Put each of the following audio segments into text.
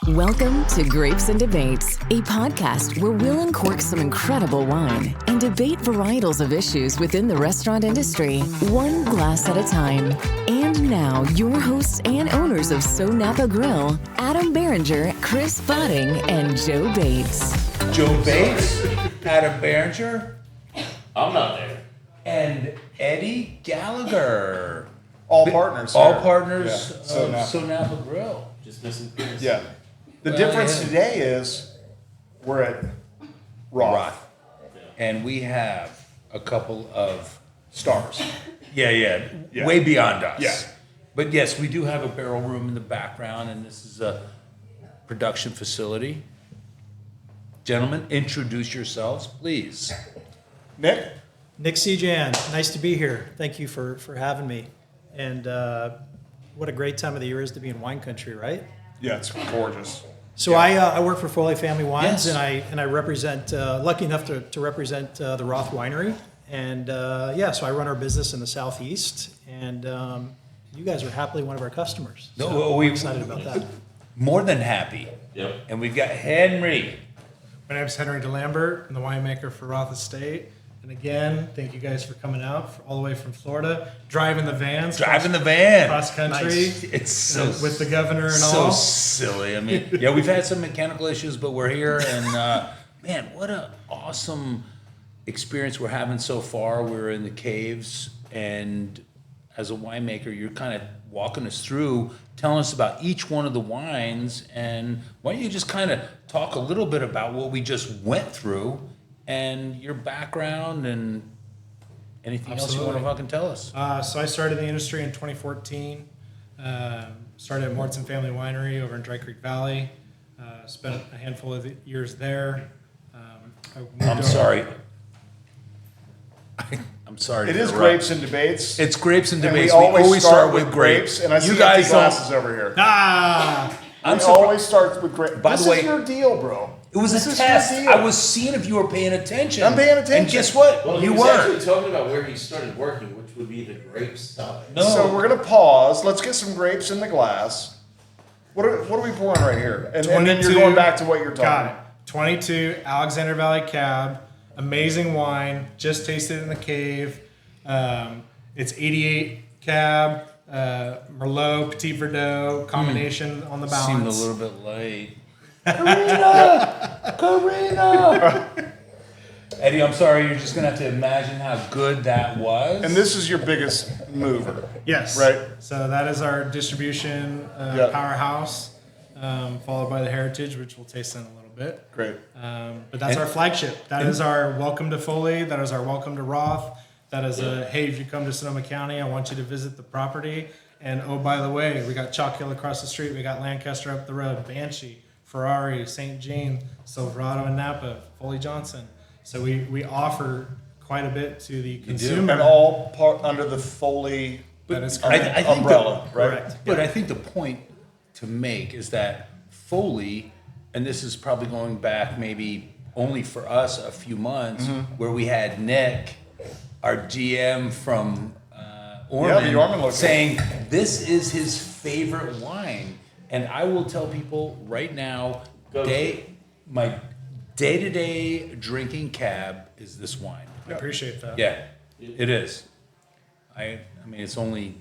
Welcome to Grapes and Debates, a podcast where we'll uncork some incredible wine and debate varietals of issues within the restaurant industry, one glass at a time. And now, your hosts and owners of SoNapa Grille, Adam Barringer, Chris Botting, and Joe Bates. Joe Bates, Adam Barringer, I'm not there. and Eddie Gallagher. All partners. All here. partners Yeah. of SoNapa Grille. Just missing Chris. Yeah. The Well, difference yeah. today is we're at Roth. And we have a couple of Stars. Yeah. Yeah. Way beyond us. Yeah. But yes, we do have a barrel room in the background, and this is a production facility. Gentlemen, introduce yourselves, please. Nick? Nick Sijan, nice to be here. Thank you for having me. And what a great time of the year is to be in wine country, right? Yeah, it's gorgeous. So I work for Foley Family Wines, Yes. and I represent, lucky enough to represent the Roth Winery. And so I run our business in the Southeast, and you guys are happily one of our customers. No, So we- we're excited about that. More than happy. Yep. And we've got Henry. My name is Henry Lambert. I'm the winemaker for Roth Estate. And again, thank you guys for coming out all the way from Florida, driving the vans, Driving the van. cross country Nice. It's so with the governor and so all. silly. I mean, yeah, we've had some mechanical issues, but we're here, and man, what an awesome experience we're having so far. We're in the caves, and as a winemaker, you're kind of walking us through, telling us about each one of the wines, and why don't you just kind of talk a little bit about what we just went through, and your background, and anything else you want to Absolutely. fucking tell us. So I started the industry in 2014. Started at Morton Family Winery over in Dry Creek Valley. Spent a handful of years there. I moved I'm over- sorry. I'm sorry. It to is interrupt. grapes and debates. It's grapes and And debates. we always start with grapes. And I see you guys empty glasses don't. over here. Ah! I'm We surprised. always start with grapes. By the This way- is your deal, bro. It was This a is your test. deal. I was seeing if you were paying attention. I'm paying attention. And guess what? Well, he you was weren't. actually talking about where he started working, which would be the grape side. No. So we're going to pause. Let's get some grapes in the glass. What are we pouring right here? And then you're 22 going back to what you're talking Got it. about. 22 Alexander Valley Cab, amazing wine. Just tasted it in the cave. It's 88 Cab, Merlot, Petit Verdot combination on the balance. Seemed a little bit late. Karina! Eddie, I'm sorry. You're just gonna have to imagine how good that was. And this is your biggest mover. Yes. Right. So that is our distribution Yeah. powerhouse, followed by the Heritage, which we'll taste in a little bit. Great. But that's our flagship. That is our welcome to Foley. That is our welcome to Roth. That is hey, if you come to Sonoma County, I want you to visit the property. And oh, by the way, we got Chalk Hill across the street. We got Lancaster up the road, Banshee, Ferrari, St. Jean, Silverado and Napa, Foley Johnson. So we offer quite a bit to the consumer. And all part under the Foley That is I correct. think umbrella, right? Correct. But I think the point to make is that Foley, and this is probably going back maybe only for us a few months, where we had Nick, our GM from Ormond, the Ormond location. saying this is his favorite wine. And I will tell people right now, my day-to-day drinking cab is this wine. I appreciate that. Yeah, it is. I mean, it's only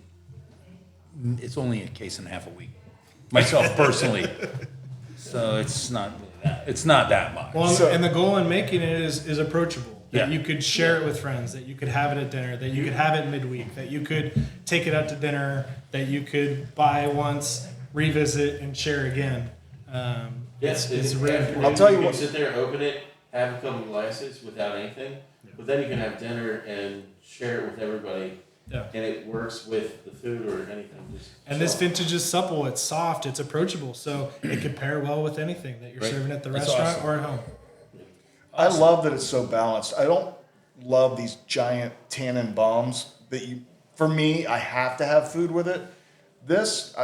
a case and a half a week, myself personally. So it's not that much. Well, So- and the goal in making it is approachable. That Yeah. you could share it with friends, that you could have it at dinner, that you could have it midweek, that you could take it out to dinner, that you could buy once, revisit, and share again. Yes, it's it's really really. I'll tell you can what- sit there, open it, have a couple glasses without anything, but then you can have dinner and share it with everybody, Yeah. and it works with the food or anything. And this vintage is supple, it's soft, it's approachable, so it could pair well with anything that you're Right. serving at the That's restaurant awesome. or at home. I love that it's so balanced. I don't love these giant tannin bombs that for me, I have to have food with it. This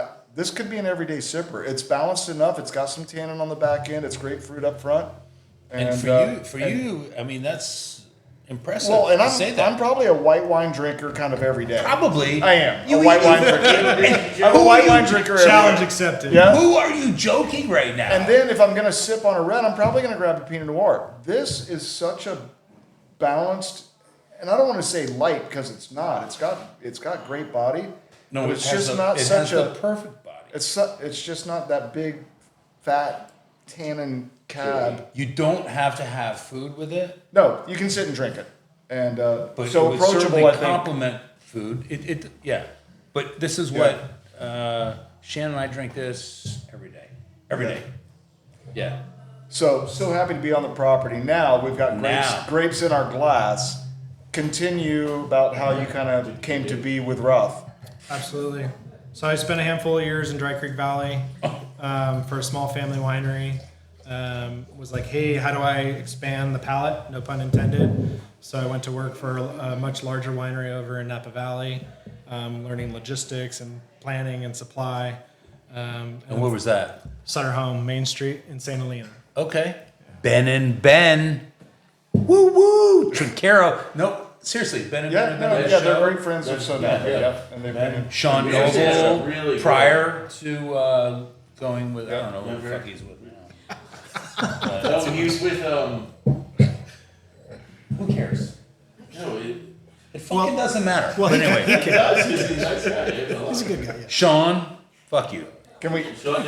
could be an everyday sipper. It's balanced enough. It's got some tannin on the back end. It's grapefruit up front. And for you, I mean, that's impressive. Well, and to say that. I'm probably a white wine drinker kind of every day. Probably. I am. You a white eat- wine drinker. I'm a white wine drinker every Challenge day. accepted. Yeah. Who are you joking right now? And then if I'm going to sip on a red, I'm probably going to grab a Pinot Noir. This is such a balanced, and I don't want to say light because it's not. It's got great body. no, but it it's has just the, not it such has a. the perfect body. It's just not that big, fat, tannin cab. You don't have to have food with it, No, you can sit and drink it, and but so it would approachable. certainly I think. complement food. Yeah. But this is what Shannon and I drink this every day. Every day. Yeah. So happy to be on the property. Now we've got Now. grapes in our glass. Continue about how you kind of came to be with Roth. Absolutely. So I spent a handful of years in Dry Creek Valley for a small family winery. Was like, hey, how do I expand the palate? No pun intended. So I went to work for a much larger winery over in Napa Valley, learning logistics and planning and supply. And where was that? Sutter Home, Main Street in St. Helena. Okay. Ben and Ben. Woo woo. Trinchero. No, seriously, Ben and Ben have been on the they're show. great friends of SoNapa. Yeah, and they've been. Sean Yeah, Noble, really good. prior to going with, I don't know who the fuck he's with now. No, he was with Who cares? no, It fucking doesn't matter. well, but he anyway, he's a nice guy. He's a good guy. Yeah. Sean, fuck you. Can we?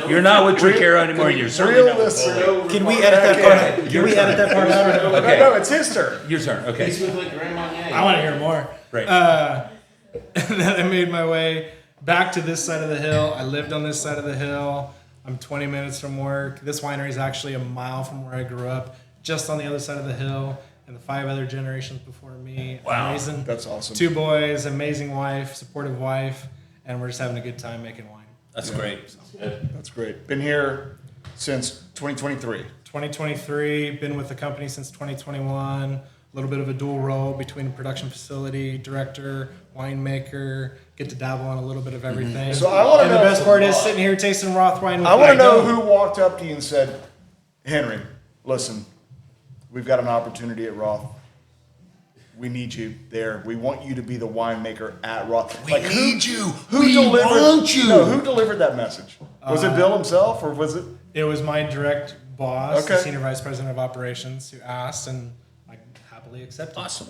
You're not with Trinchero anymore. You're certainly not with Realistic. Can we edit that part? Can we edit that part out? Or no? Okay. No, it's his turn. Your turn. Okay. He's with like Grandma Yang. I want to hear more. Right. And then I made my way back to this side of the hill. I lived on this side of the hill. I'm 20 minutes from work. This winery is actually a mile from where I grew up, just on the other side of the hill. And the 5 other generations before me. Wow. Amazing. That's awesome. 2 boys, amazing wife, supportive wife, and we're just having a good time making wine. That's great. That's great. Been here since 2023. 2023, been with the company since 2021. A little bit of a dual role between production facility, director, winemaker. Get to dabble on a little bit of everything. So I wanna and the know- best part is sitting here tasting Roth wine with I want to you. know who walked up to you and said, "Henry, listen, we've got an opportunity at Roth. We need you there. We want you to be the winemaker at Roth." We need you. Who We delivered? want you. No, who delivered that message? Was it Bill himself, or was it? It was my direct boss, the Okay. senior vice president of operations, who asked, and I happily accepted. Awesome.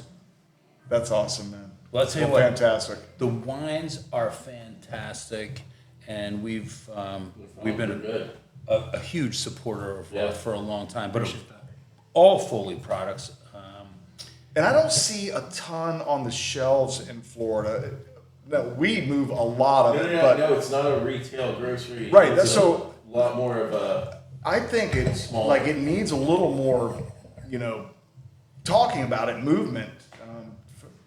That's awesome, man. Well, I'll tell you Well, what. fantastic. The wines are fantastic, and we've been good. a huge supporter of Yeah. for a long time. But all Foley products. And I don't see a ton on the shelves in Florida. No, we move a lot of it, but No, it's not a retail grocery. Right, It's that's a so- lot more of a. I think it's Small. like it needs a little more, talking about it, movement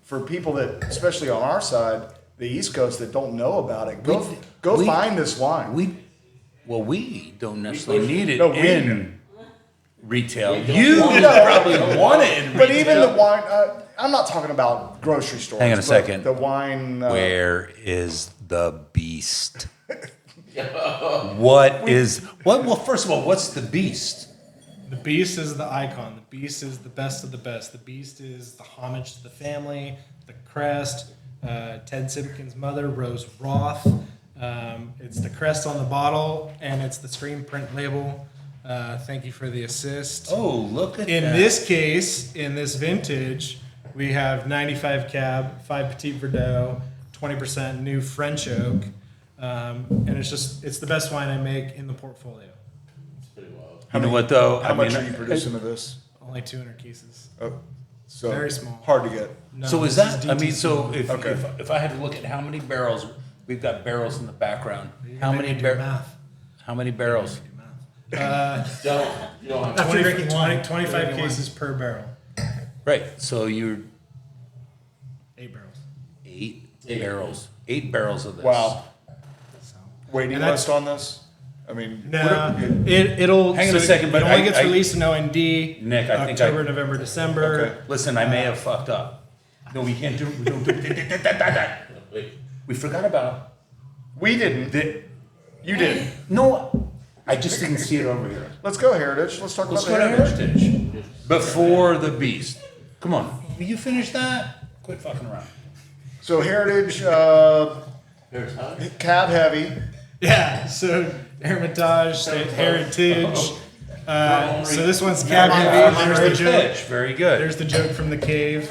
for people that, especially on our side, the East Coast, that don't know about it. Go we- find this wine. We don't necessarily need it No, we- in retail. We don't You want it. probably want it in but retail. even the wine, I'm not talking about grocery stores. Hang on a but second. The wine. Where is the beast? Well, first of all, what's the beast? The Beast is the icon. The Beast is the best of the best. The Beast is the homage to the family, the crest. Ted Simpkin's mother, Rose Roth. It's the crest on the bottle, and it's the screen print label. Thank you for the assist. Oh, look at In that. this case, in this vintage, we have 95 Cab, 5 Petit Verdot, 20% new French oak. And it's the best wine I make in the portfolio. It's pretty wild. You know what though? How much are you producing of this? Only 200 cases. Oh, so Very small. Hard to get. No, So is this that? I mean, DTC. so Okay. if I had to look at how many barrels, we've got barrels in the background. How Maybe many do math. How many barrels? You don't have After 20, drinking wine. 25 Drinking wine. cases per barrel. Right. So you're 8 barrels. eight barrels. 8 barrels of this. Wow. So. Waiting And that's- list on this? I mean, No, it'll Hang on a so second, but it only I- gets I- released in OND. Nick, I think October, I- November, December. Okay. Listen, I may have fucked up. No, we can't do. We don't do that. We forgot about we didn't. the. You did. No, I just didn't see it over here. Let's go Heritage. Let's talk Let's about go the to Heritage. Heritage before the beast. Come on. you finish that? Quit fucking around. So Heritage, cab heavy. Yeah, so Hermitage, Heritage. So this one's cab heavy. There's the joke. Very good. There's the joke from the cave.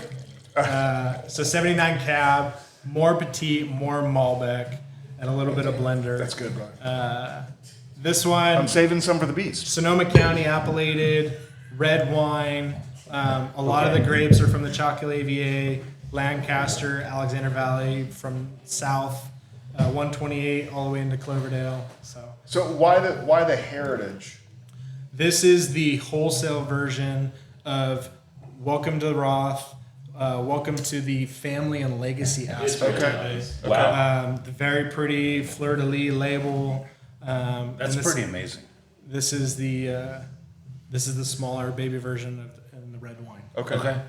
So 79 cab, more petite, more Malbec, and a little bit of blender. That's good, bro. This one, I'm saving some for the beast. Sonoma County appellated, red wine. A lot of the grapes are from the Chocolate AVA, Lancaster, Alexander Valley, from south, 128 all the way into Cloverdale. So why the Heritage? This is the wholesale version of Welcome to Roth. Welcome to the family and legacy aspect of it. Wow. The very pretty fleur-de-lis label. That's pretty amazing. This is the smaller baby version of the red wine. Okay.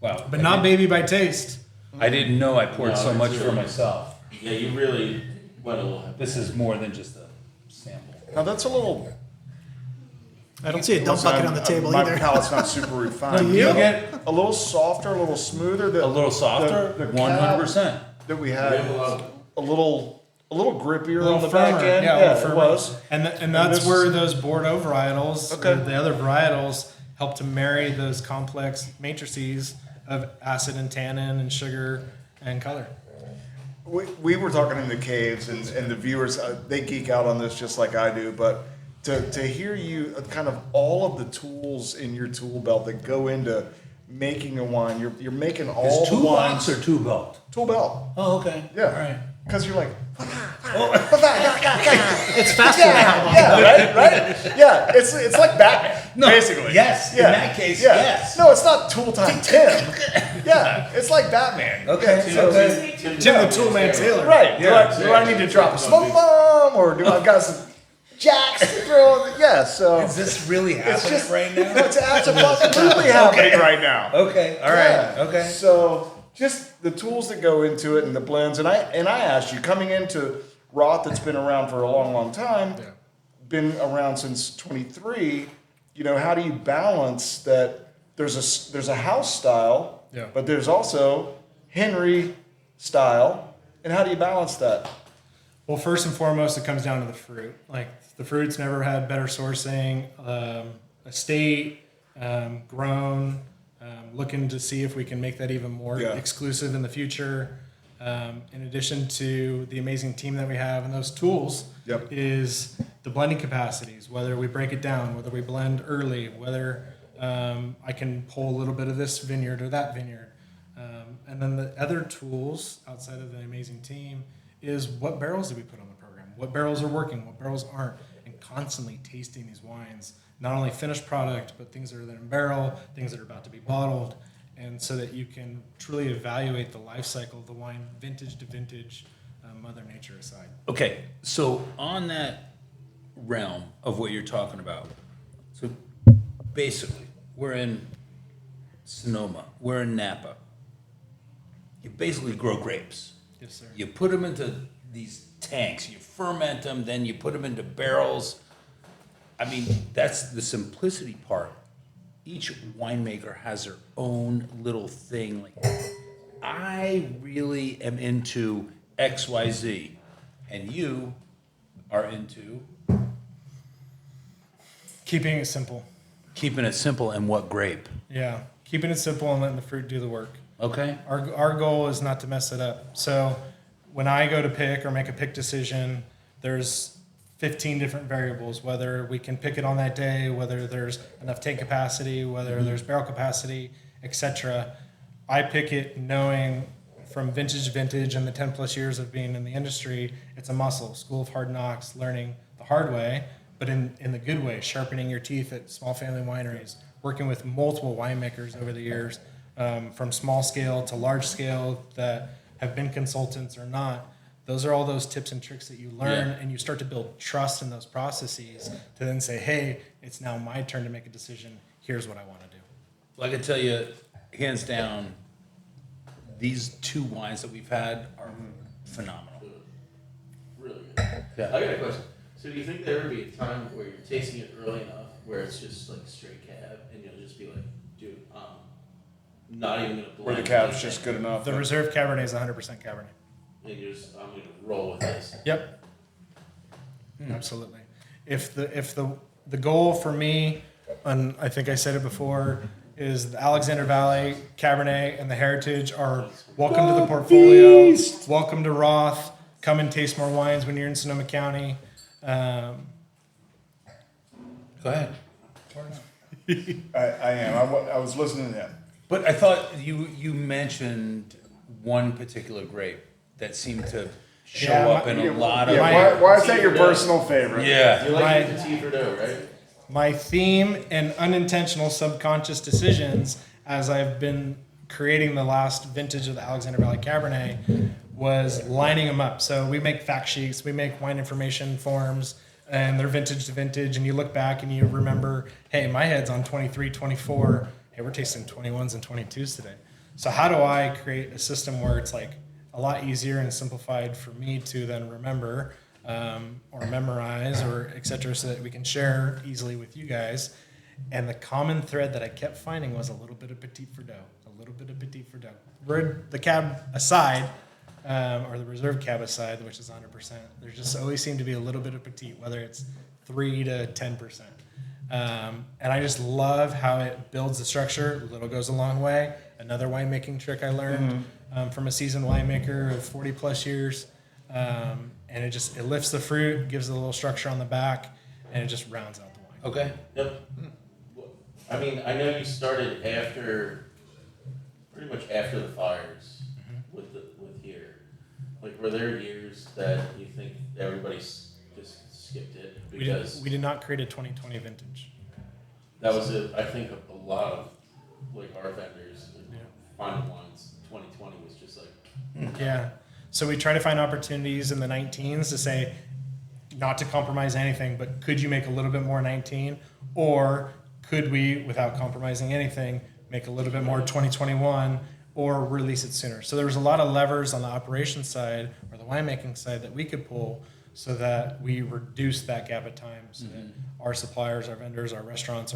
Wow. But not baby by taste. I didn't know I poured so much for myself. Yeah, you really went a little heavy. This is more than just a sample. Now that's a little. I don't see a dump bucket on the table my either. My palate's not super refined. You get a little softer, a little smoother. a little softer. The 100%. that we had a little grippier little on the firmer. back end. Yeah, a little firmer. it was. And that's this- where those Bordeaux varietals, Okay. the other varietals, help to marry those complex matrices of acid and tannin and sugar and color. We were talking in the caves, and the viewers, they geek out on this just like I do, but to hear you kind of all of the tools in your tool belt that go into making a wine, you're making all Is the two wines. box or two belt? Tool belt. Oh, okay. Yeah. All right. Because you're like, It's faster now. yeah, right? Yeah, it's like Batman, basically. Yes. Yeah. In that case, Yeah. yes. No, it's not Tool Time Tim. Yeah, it's like Batman. Okay. Yeah, so- Okay. Tim the Toolman Taylor. Right. Yeah. Do I need to drop a smoke bomb, or do I got some jacks to throw? Yeah. So Is this really it's happening just right now? It's absolutely happening right now. Okay. All right. Yeah. Okay. So just the tools that go into it and the blends, and I asked you coming into Roth, that's been around for a long time, been around since 23. You know, how do you balance that? There's a house style, but there's also Henry style, and how do you balance that? Well, first and foremost, it comes down to the fruit. Like the fruit's never had better sourcing, estate, grown. Looking to see if we can make that even more exclusive in the future. In addition to the amazing team that we have and those tools, is the blending capacities. Whether we break it down, whether we blend early, whether I can pull a little bit of this vineyard or that vineyard. And then the other tools outside of the amazing team is what barrels do we put on the program? What barrels are working? What barrels aren't? And constantly tasting these wines, not only finished product, but things that are in barrel, things that are about to be bottled, and so that you can truly evaluate the life cycle of the wine, vintage to vintage, Mother Nature aside. Okay. So on that realm of what you're talking about, so basically we're in Sonoma, we're in Napa. You basically grow grapes. Yes, sir. You put them into these tanks, you ferment them, then you put them into barrels. I mean, that's the simplicity part. Each winemaker has their own little thing. Like, I really am into XYZ, and you are into Keeping it simple. keeping it simple. And what grape? Yeah, keeping it simple and letting the fruit do the work. Okay. Our goal is not to mess it up. So when I go to pick or make a pick decision, there's 15 different variables, whether we can pick it on that day, whether there's enough tank capacity, whether there's barrel capacity, etc. I pick it knowing from vintage to vintage and the 10 plus years of being in the industry, it's a muscle, school of hard knocks, learning the hard way, but in the good way, sharpening your teeth at small family wineries, working with multiple winemakers over the years, from small scale to large scale that have been consultants or not. Those are all those tips and tricks that you learn, and you start to build trust in those processes to then say, hey, it's now my turn to make a decision. Here's what I want to do. Well, I can tell you, hands down, these two wines that we've had are phenomenal. Really good. Yeah. I got a question. So do you think there would be a time where you're tasting it early enough where it's just like straight cab and you'll just be like, dude, not even gonna blend. Where the cab's anything. just good enough. The reserve Cabernet is 100% Cabernet. And I'm gonna roll with this. Yep. Absolutely. If the goal for me, and I think I said it before, is the Alexander Valley Cabernet and the Heritage are welcome to the portfolio. Welcome to Roth. Come and taste more wines when you're in Sonoma County. Go ahead. I am. I was listening to him. But I thought you mentioned one particular grape that seemed to show Yeah, up in a lot of. Yeah, why is that your personal favorite? Yeah. You like the Petit Verdot, right? My theme and unintentional subconscious decisions as I've been creating the last vintage of the Alexander Valley Cabernet was lining them up. So we make fact sheets, we make wine information forms, and they're vintage to vintage. And you look back and you remember, hey, my head's on 23, 24. Hey, we're tasting 21s and 22s today. So how do I create a system where it's like a lot easier and simplified for me to then remember or memorize or et cetera, so that we can share easily with you guys. And the common thread that I kept finding was a little bit of Petit Verdot. The cab aside, or the reserve cab aside, which is 100%, there just always seemed to be a little bit of Petit, whether it's 3 to 10%. And I just love how it builds the structure. Little goes a long way. Another winemaking trick I learned from a seasoned winemaker of 40 plus years. And it lifts the fruit, gives it a little structure on the back, and it just rounds out the wine. Okay. Yep. I mean, I know you started pretty much after the fires with here. Like, were there years that you think everybody's just skipped it because We did not create a 2020 vintage. that was I think a lot of like our vendors finding wines. 2020 was just like Yeah. So we try to find opportunities in the 19s to say, not to compromise anything, but could you make a little bit more 19? Or could we, without compromising anything, make a little bit more 2021 or release it sooner? So there was a lot of levers on the operations side or the winemaking side that we could pull so that we reduce that gap of time so that our suppliers, our vendors, our restaurants,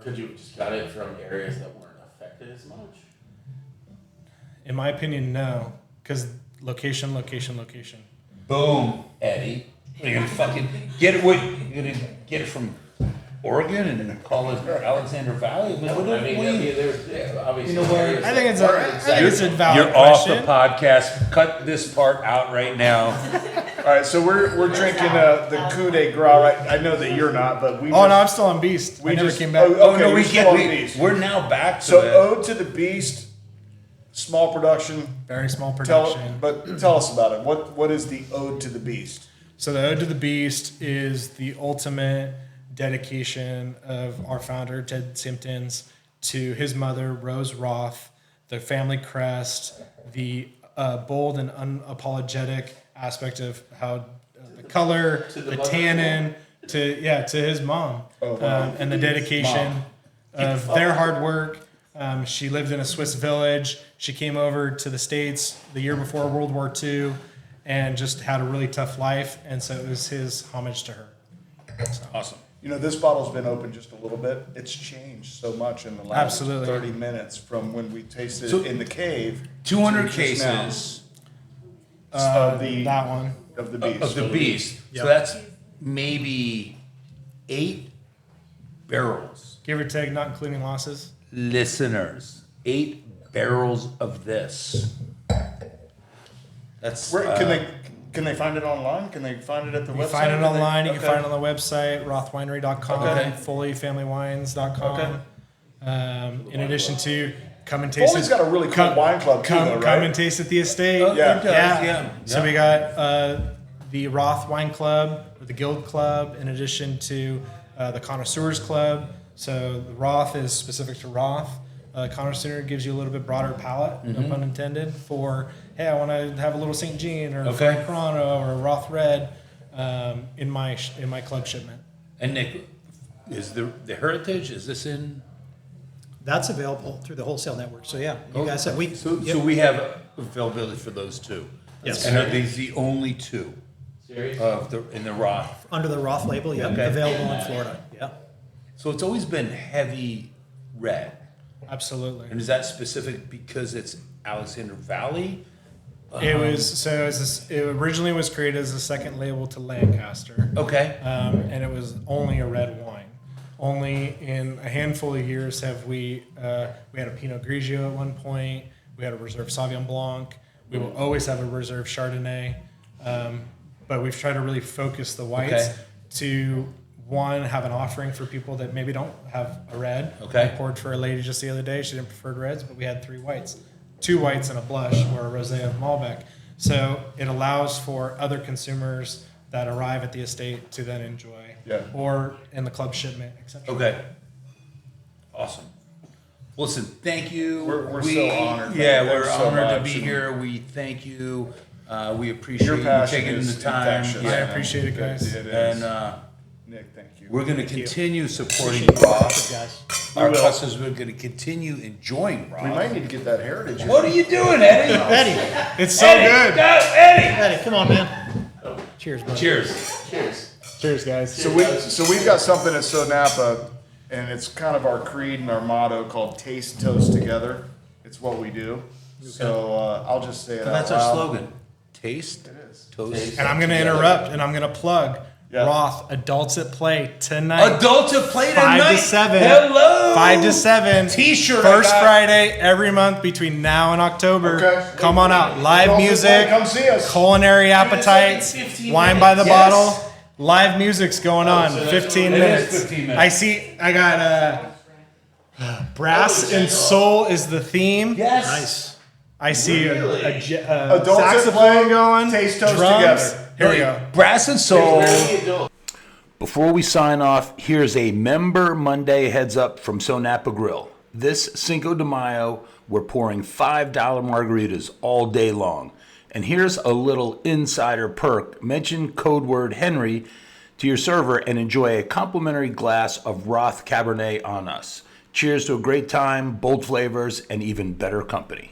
could you have just got it from areas that weren't affected as much? in my opinion, no. Because location. Boom, Eddie. You're gonna fucking get it. What? You're gonna get it from Oregon and then call it Alexander Valley? There's obviously. You know what? I think it's a valid You're off question. the podcast. Cut this part out right now. All right, so we're drinking the Coup de Gras. Right? I know that you're not, but we. Oh no, I'm still on Beast. I never came back. Oh no, okay, we're now back to So that. Ode to the Beast, small production. Very small production. Tell us about it. What is the Ode to the Beast? So the Ode to the Beast is the ultimate dedication of our founder, Ted Simpkins, to his mother, Rose Roth, the family crest, the bold and unapologetic aspect of how the color, the tannin, to his mom, and the dedication of their hard work. She lived in a Swiss village. She came over to the States the year before World War II and just had a really tough life. And so it was his homage to her. So. Awesome. You know, this bottle's been open just a little bit. It's changed so much in the last Absolutely. 30 minutes from when we tasted it in the cave. 200 to just cases now of the That one. of the Beast. of the Beast. Yep. So that's maybe 8 barrels. Give or take, not including losses. Listeners, 8 barrels of this. That's Where, can they find it online? Can they find it at the You website? can find it online. You can Okay. find it on the website, rothwinery.com, Okay. foleyfamilywines.com. Okay. In addition to come and taste Foley's it. got a really cool wine club too, though, right? Come and taste at the estate. Yeah. It does, yeah. So we got the Roth Wine Club, or the Guild Club, in addition to the Connoisseurs Club. So the Roth is specific to Roth. Connoisseur gives you a little bit broader palate, no pun intended, for, hey, I want to have a little St. Jean or a Frank Corano or a Roth Red in my club shipment. And Nick, is the Heritage, is this in? That's available through the wholesale network. So yeah, you guys said we. So yep. we have availability for those two. Yes. And are these the only two Serious? in the Roth? Under the Roth label, yeah, Okay. available in Florida. Yeah. So it's always been heavy red. Absolutely. And is that specific because it's Alexander Valley? It originally was created as a second label to Lancaster. Okay. And it was only a red wine. Only in a handful of years have we had a Pinot Grigio at one point. We had a Reserve Sauvignon Blanc. We will always have a Reserve Chardonnay. But we've tried to really focus the whites to, one, have an offering for people that maybe don't have a red. Okay. I poured for a lady just the other day. She didn't prefer reds, but we had 3 whites. 2 whites and a blush, or a rosé of Malbec. So it allows for other consumers that arrive at the estate to then enjoy, or in the club shipment, etc. Okay. Awesome. Listen, thank you. We're so honored. Yeah, man. we're Thanks so honored to much. be And here. We thank you. We appreciate Your you passion taking is the time. infectious. I appreciate it, guys. It is. And Nick, thank you. we're going to continue supporting Appreciate it. Roth. Guys. Our customers are going to continue enjoying Roth. We might need to get that heritage. What are you doing, Eddie? Eddie, It's so Eddie, good. go, Eddie! Eddie, come on, man. Cheers, buddy. Cheers. Cheers. Cheers, guys. So we've got something at SoNapa, and it's kind of our creed and our motto called "Taste, Toast Together." It's what we do. So I'll just say it. That's out our loud. slogan. Taste, is. toast. And I'm going to interrupt and I'm going to plug Yeah. Roth Adults at Play tonight. Adults at play 5 tonight. to 7. Hello. 5 to 7. T-shirt I First got. Friday every month between now and October. Okay. Come on out. Live Adults at music, Play, come see us. culinary appetites, 15 wine by the minutes. bottle. Yes. Live music's going on. so that's 15 it is minutes. 15 minutes. I got brass and soul is the theme. Yes. Nice. I see a Adults at saxophone Play, going. Taste, Toast drums. Together. Here we go. Brass and soul. Very adult. Before we sign off, here's a Member Monday heads up from SoNapa Grille. This Cinco de Mayo, we're pouring $5 margaritas all day long. And here's a little insider perk. Mention code word Henry to your server and enjoy a complimentary glass of Roth Cabernet on us. Cheers to a great time, bold flavors, and even better company.